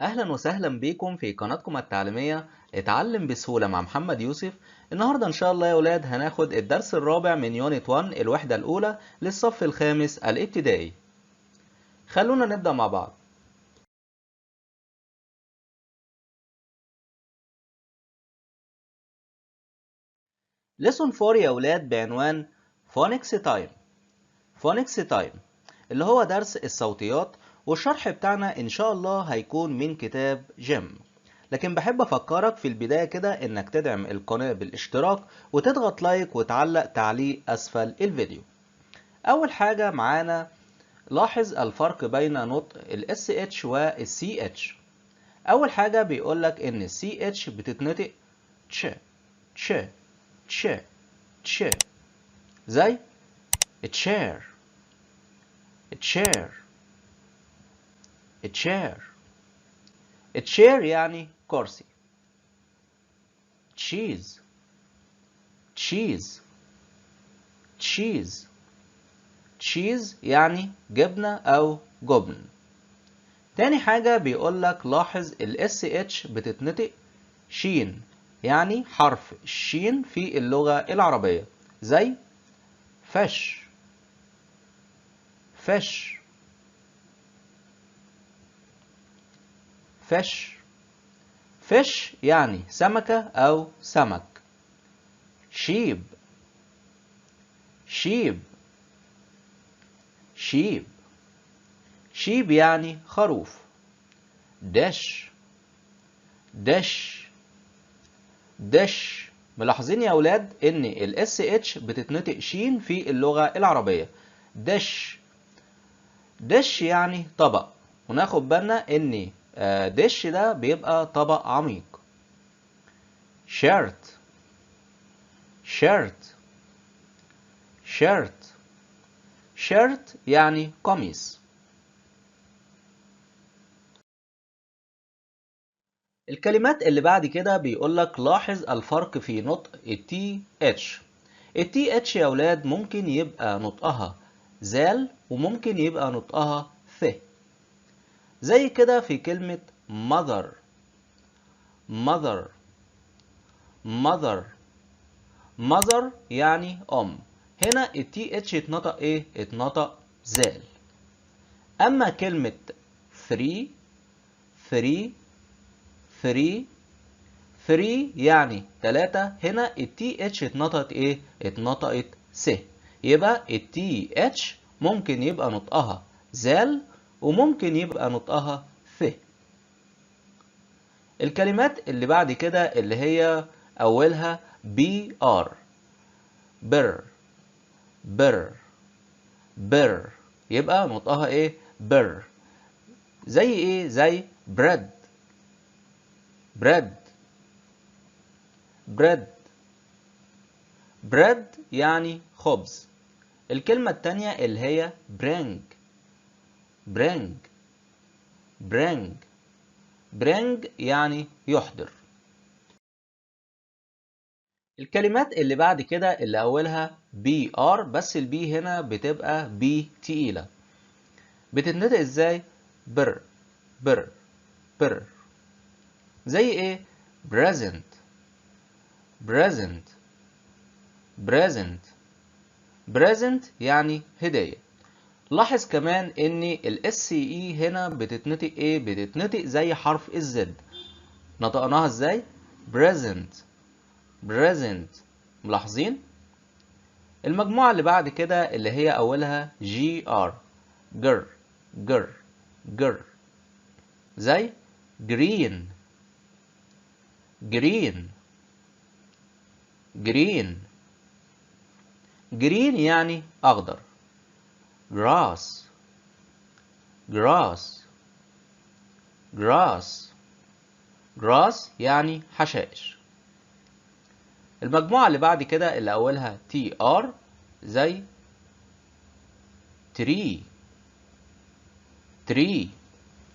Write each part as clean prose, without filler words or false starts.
أهلا وسهلا بيكم في قناتكم التعليمية اتعلم بسهولة مع محمد يوسف. النهاردة إن شاء الله يا ولاد هناخد الدرس الرابع من يونت 1 الوحدة الأولى للصف الخامس الابتدائي. خلونا نبدأ مع بعض. ليسون 4 يا ولاد بعنوان فونكس تايم. فونكس تايم اللي هو درس الصوتيات، والشرح بتاعنا إن شاء الله هيكون من كتاب جيم. لكن بحب أفكرك في البداية كده إنك تدعم القناة بالاشتراك وتضغط لايك وتعلق تعليق أسفل الفيديو. أول حاجة معانا لاحظ الفرق بين نطق ال SH وال CH. أول حاجة بيقولك إن ال CH بتتنطق تش تش تش تش، زي chair chair chair. chair يعني كرسي. cheese cheese cheese cheese يعني جبنة أو جبن. تاني حاجة بيقولك لاحظ ال SH بتتنطق شين، يعني حرف الشين في اللغة العربية، زي فش فش فش. فش يعني سمكة أو سمك. شيب شيب شيب شيب يعني خروف. دش دش دش. ملاحظين يا أولاد إن ال SH بتتنطق شين في اللغة العربية. دش دش يعني طبق، وناخد بالنا إن دش ده بيبقى طبق عميق. شيرت شيرت شيرت شيرت يعني قميص. الكلمات اللي بعد كده بيقولك لاحظ الفرق في نطق ال TH. ال TH يا ولاد ممكن يبقى نطقها زال وممكن يبقى نطقها ث، زي كده في كلمة mother mother mother mother يعني أم. هنا ال TH اتنطق ايه؟ اتنطق زال. أما كلمة three three three 3 يعني 3، هنا ال TH اتنطقت ايه؟ اتنطقت س. يبقى ال TH ممكن يبقى نطقها زال وممكن يبقى نطقها ث. الكلمات اللي بعد كده اللي هي أولها BR، بر بر بر، يبقى نطقها ايه؟ بر. زي ايه؟ زي bread bread bread bread يعني خبز. الكلمة التانية اللي هي bring bring bring bring يعني يحضر. الكلمات اللي بعد كده اللي أولها BR، بس البي هنا بتبقى بي تقيلة. بتتنطق ازاي؟ بر بر بر. زي ايه؟ present present present present يعني هدية. لاحظ كمان ان ال SE هنا بتتنطق ايه؟ بتتنطق زي حرف الزد. نطقناها ازاي؟ present present. ملاحظين؟ المجموعة اللي بعد كده اللي هي أولها GR، جر جر جر، زي green green green green يعني أخضر. grass grass grass grass يعني حشائش. المجموعة اللي بعد كده اللي أولها TR، زي tree tree،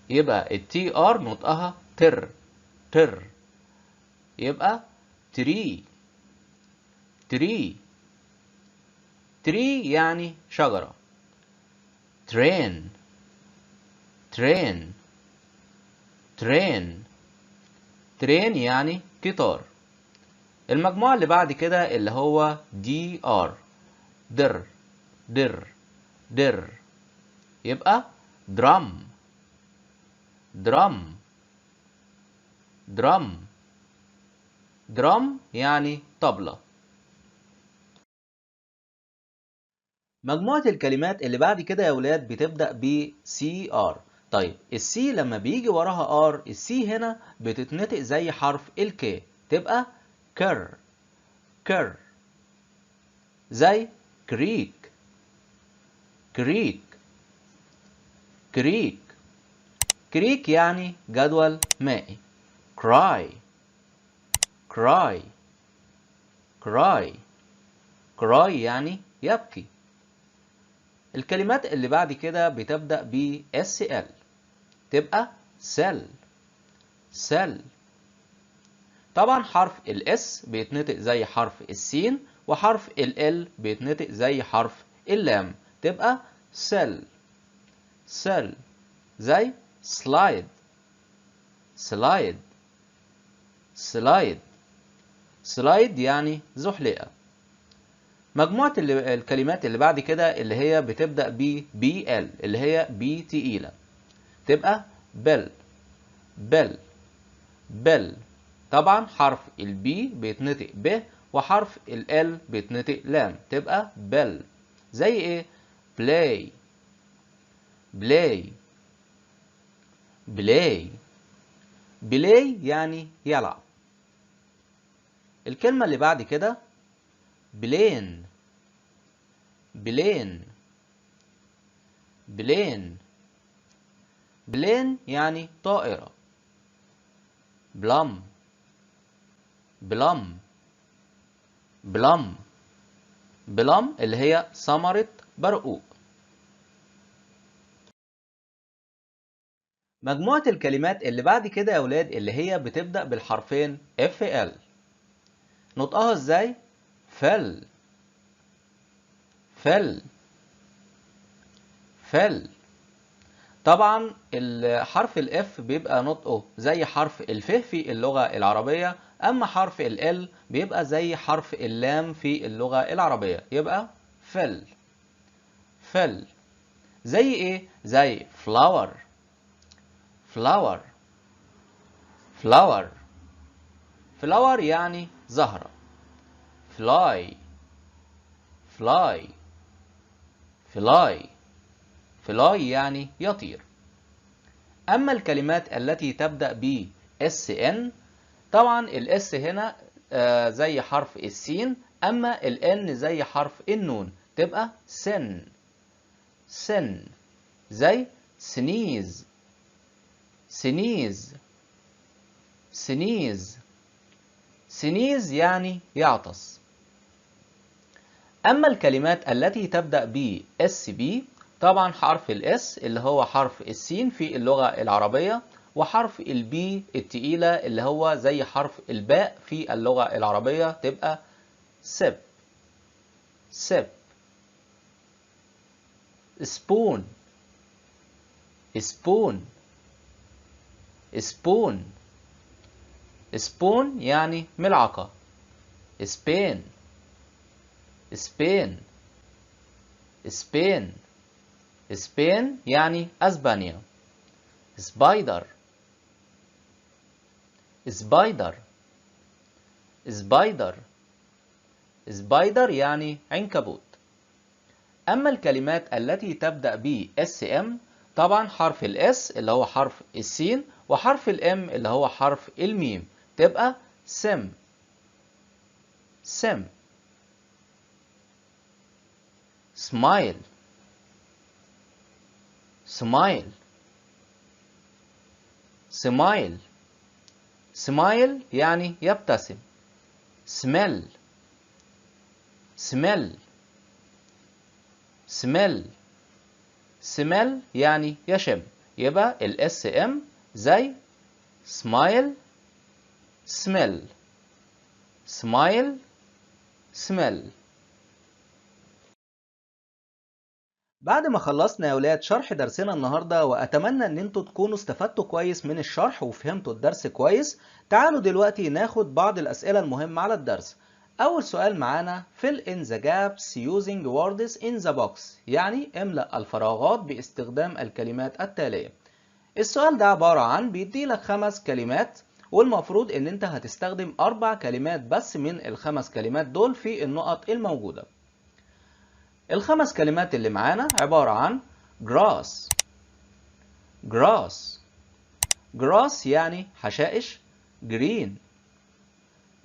يبقى ال TR نطقها تر تر، يبقى tree tree tree يعني شجرة. train train train. train يعني قطار. المجموعة اللي بعد كده اللي هو DR در در در يبقى drum drum drum drum يعني طبلة. مجموعة الكلمات اللي بعد كده يا ولاد بتبدأ ب CR. طيب السي لما بيجي وراها R، السي هنا بتتنطق زي حرف الك، تبقى كر كر. زي كريك كريك كريك كريك يعني جدول مائي. cry cry cry cry يعني يبكي. الكلمات اللي بعد كده بتبدأ ب SL، تبقى sell sell. طبعا حرف الاس بيتنطق زي حرف السين، وحرف ال بيتنطق زي حرف اللام، تبقى sell sell. زي slide slide slide slide يعني زحلقة. مجموعة الكلمات اللي بعد كده اللي هي بتبدأ ب BL، اللي هي بي تقيلة، تبقى bell bell bell. طبعا حرف البي بيتنطق ب، وحرف ال بيتنطق لام، تبقى bell. زي ايه؟ play play play play يعني يلعب. الكلمة اللي بعد كده plane plane plane plane يعني طائرة. plum plum plum plum اللي هي ثمرة برقوق. مجموعة الكلمات اللي بعد كده يا ولاد اللي هي بتبدأ بالحرفين FL، نطقها ازاي؟ فل فل فل. طبعا الحرف الاف بيبقى نطقه زي حرف الف في اللغة العربية، اما حرف ال بيبقى زي حرف اللام في اللغة العربية، يبقى فل فل. زي ايه؟ زي flower flower flower flower يعني زهرة. fly fly fly fly يعني يطير. أما الكلمات التي تبدأ ب SN، طبعا الاس هنا زي حرف السين، أما الN زي حرف النون، تبقى سن سن. زي sneeze sneeze sneeze sneeze يعني يعطس. أما الكلمات التي تبدأ ب SB، طبعا حرف الاس اللي هو حرف السين في اللغة العربية، وحرف البي التقيلة اللي هو زي حرف الباء في اللغة العربية، تبقى سب سب. spoon spoon spoon spoon يعني ملعقة. Spain Spain Spain Spain يعني أسبانيا. spider spider spider spider يعني عنكبوت. أما الكلمات التي تبدأ ب SM، طبعا حرف الاس اللي هو حرف السين، وحرف الام اللي هو حرف الميم، تبقى سم سم. smile smile smile smile يعني يبتسم. smell smell smell smell يعني يشم، يبقى الاس ام زي smile smell smile smell. بعد ما خلصنا يا ولاد شرح درسنا النهاردة وأتمنى إن انتوا تكونوا استفدتوا كويس من الشرح وفهمتوا الدرس كويس. تعالوا دلوقتي ناخد بعض الأسئلة المهمة على الدرس. أول سؤال معانا fill in the gaps using words in the box، يعني املأ الفراغات باستخدام الكلمات التالية. السؤال ده عبارة عن بيديلك 5 كلمات، والمفروض إن انت هتستخدم 4 كلمات بس من ال5 كلمات دول في النقط الموجودة. ال5 كلمات اللي معانا عبارة عن grass grass grass يعني حشائش. green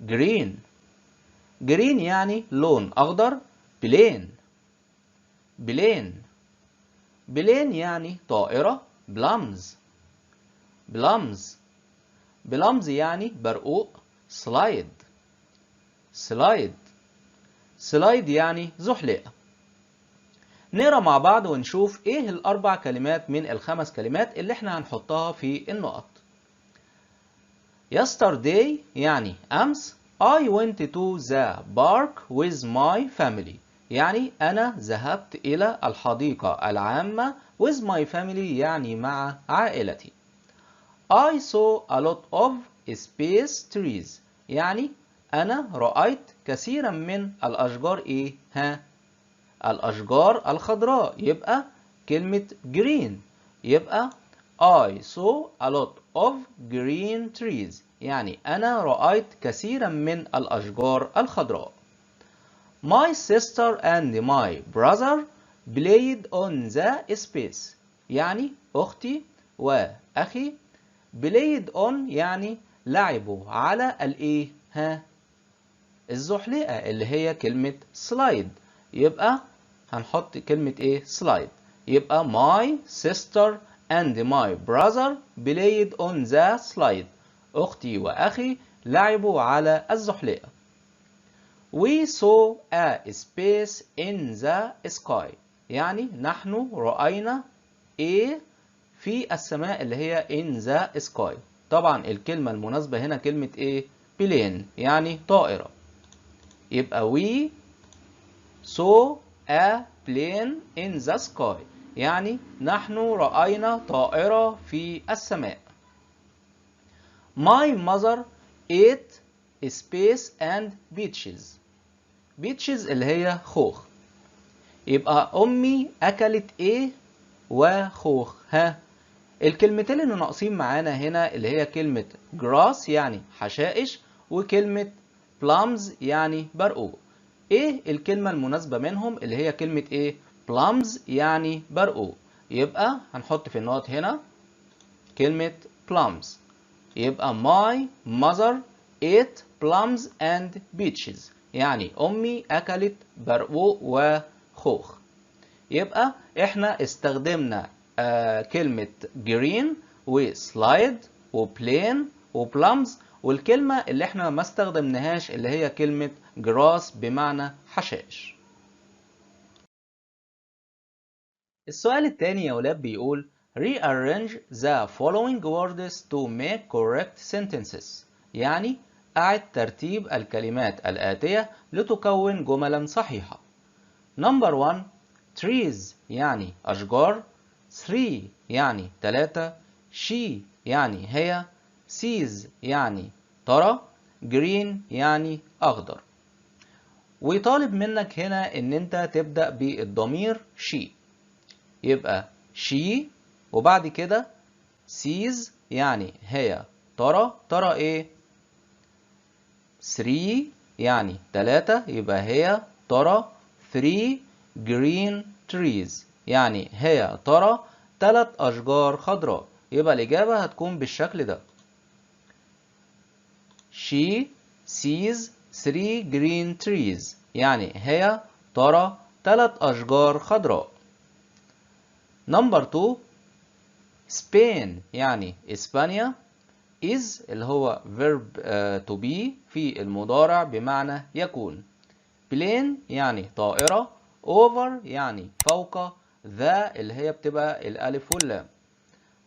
green green يعني لون أخضر. plain plain plain يعني طائرة. plums plums plums يعني برقوق. slide slide slide يعني زحلقة. نقرا مع بعض ونشوف ايه ال4 كلمات من ال5 كلمات اللي احنا هنحطها في النقط. Yesterday يعني أمس. I went to the park with my family، يعني أنا ذهبت إلى الحديقة العامة with my family يعني مع عائلتي. I saw a lot of space trees، يعني أنا رأيت كثيرا من الأشجار الأشجار الخضراء، يبقى كلمة green. يبقى I saw a lot of green trees، يعني أنا رأيت كثيرا من الأشجار الخضراء. My sister and my brother played on the space، يعني أختي وأخي. played on يعني لعبوا على الزحلقة اللي هي كلمة slide. يبقى هنحط كلمة slide. يبقى my sister and my brother played on the slide، أختي وأخي لعبوا على الزحلقة. We saw a space in the sky، يعني نحن رأينا في السماء اللي هي in the sky. طبعا الكلمة المناسبة هنا كلمة plane يعني طائرة. يبقى we saw a plane in the sky، يعني نحن رأينا طائرة في السماء. My mother ate space and beaches. beaches اللي هي خوخ. يبقى أمي أكلت وخوخ. الكلمتين اللي ناقصين معانا هنا اللي هي كلمة grass يعني حشائش، وكلمة plums يعني برقوق. الكلمة المناسبة منهم اللي هي كلمة plums يعني برقوق. يبقى هنحط في النقط هنا كلمة plums. يبقى my mother ate plums and peaches، يعني أمي أكلت برقوق وخوخ. يبقى احنا استخدمنا كلمة green وسلايد وبلين وبلامز، والكلمة اللي احنا ما استخدمناهاش اللي هي كلمة grass بمعنى حشائش. السؤال الثاني يا ولاد بيقول rearrange the following words to make correct sentences، يعني أعد ترتيب الكلمات الآتية لتكون جملا صحيحة. Number 1 trees يعني أشجار. 3 يعني 3. she يعني هي. sees يعني ترى. green يعني أخضر. ويطالب منك هنا إن أنت تبدأ بالضمير she. يبقى she وبعد كده sees يعني هي ترى 3 يعني 3 يبقى هي ترى 3 green trees، يعني هي ترى 3 أشجار خضراء. يبقى الإجابة هتكون بالشكل ده. She sees 3 green trees، يعني هي ترى 3 أشجار خضراء. Number 2 Spain يعني إسبانيا. is اللي هو verb to be في المضارع بمعنى يكون. plane يعني طائرة. over يعني فوق. the اللي هي بتبقى الألف واللام.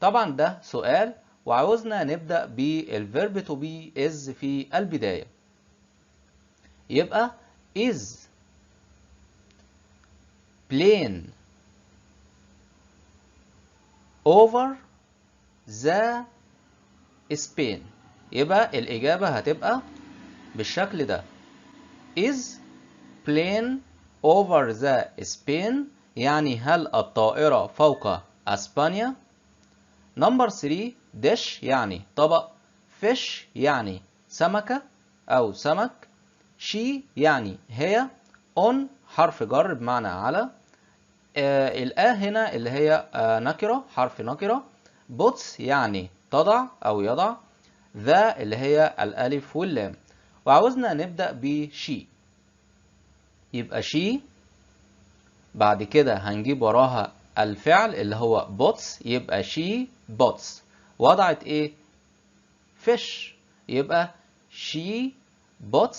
طبعا ده سؤال وعاوزنا نبدأ بالverb to be is في البداية. يبقى is plane over the Spain. يبقى الإجابة هتبقى بالشكل ده. is plane over the Spain، يعني هل الطائرة فوق أسبانيا. نمبر 3 dish يعني طبق، fish يعني سمكة أو سمك، she يعني هي، on حرف جر بمعنى على، الآ هنا اللي هي نكرة، حرف نكرة، puts يعني تضع أو يضع، ذا اللي هي الألف واللام. وعاوزنا نبدأ بشي، يبقى شي بعد كده هنجيب وراها الفعل اللي هو puts، يبقى she puts. وضعت ايه؟ fish، يبقى she puts.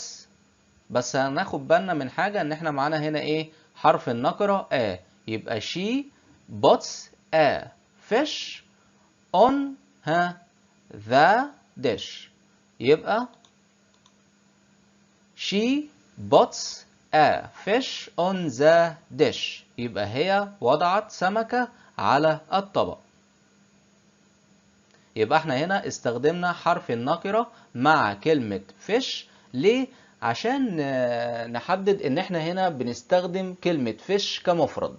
بس هناخد بالنا من حاجة، ان احنا معانا هنا ايه؟ حرف النكرة يبقى she puts a fish on the dish. يبقى she puts a fish on the dish، يبقى هي وضعت سمكة على الطبق. يبقى احنا هنا استخدمنا حرف النكرة مع كلمة fish. ليه؟ عشان نحدد ان احنا هنا بنستخدم كلمة fish كمفرد.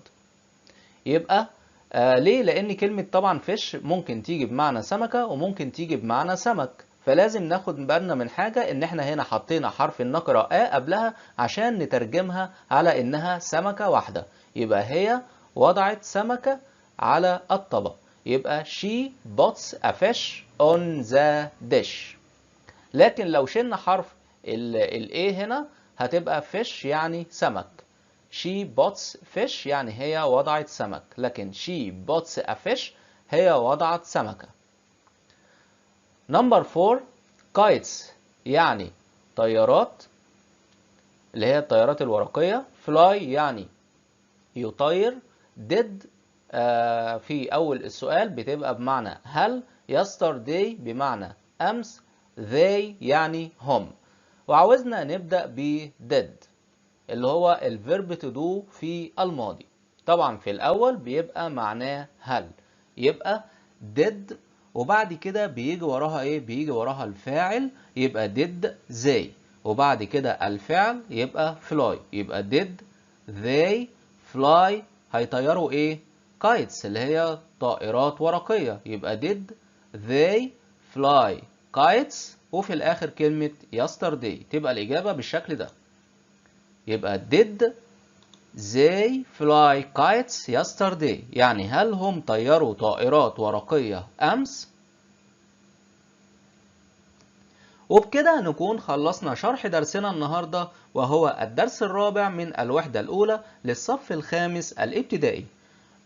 يبقى ليه؟ لان كلمة طبعا fish ممكن تيجي بمعنى سمكة وممكن تيجي بمعنى سمك، فلازم ناخد بالنا من حاجة، ان احنا هنا حطينا حرف النكرة قبلها عشان نترجمها على انها سمكة واحدة. يبقى هي وضعت سمكة على الطبق، يبقى she puts a fish on the dish. لكن لو شلنا حرف ال A هنا هتبقى fish يعني سمك. she puts fish يعني هي وضعت سمك، لكن she puts a fish هي وضعت سمكة. نمبر 4 kites يعني طيارات اللي هي الطيارات الورقية. fly يعني يطير. did في أول السؤال بتبقى بمعنى هل. yesterday بمعنى أمس. they يعني هم. وعاوزنا نبدأ ب did اللي هو الفيرب to do في الماضي. طبعا في الأول بيبقى معناه هل، يبقى did، وبعد كده بيجي وراها ايه؟ بيجي وراها الفاعل، يبقى did they، وبعد كده الفعل يبقى fly، يبقى did they fly. هيطيروا ايه؟ kites اللي هي طائرات ورقية، يبقى did they fly kites، وفي الآخر كلمة yesterday. تبقى الإجابة بالشكل ده. يبقى did they fly kites yesterday، يعني هل هم طيروا طائرات ورقية أمس؟ وبكده نكون خلصنا شرح درسنا النهاردة، وهو الدرس الرابع من الوحدة الأولى للصف الخامس الابتدائي.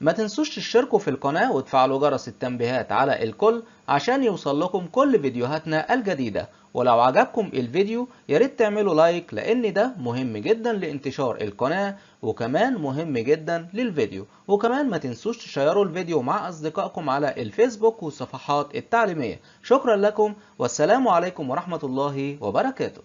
ما تنسوش تشتركوا في القناة وتفعلوا جرس التنبيهات على الكل عشان يوصل لكم كل فيديوهاتنا الجديدة. ولو عجبكم الفيديو ياريت تعملوا لايك، لان ده مهم جدا لانتشار القناة، وكمان مهم جدا للفيديو. وكمان ما تنسوش تشيروا الفيديو مع اصدقائكم على الفيسبوك والصفحات التعليمية. شكرا لكم، والسلام عليكم ورحمة الله وبركاته.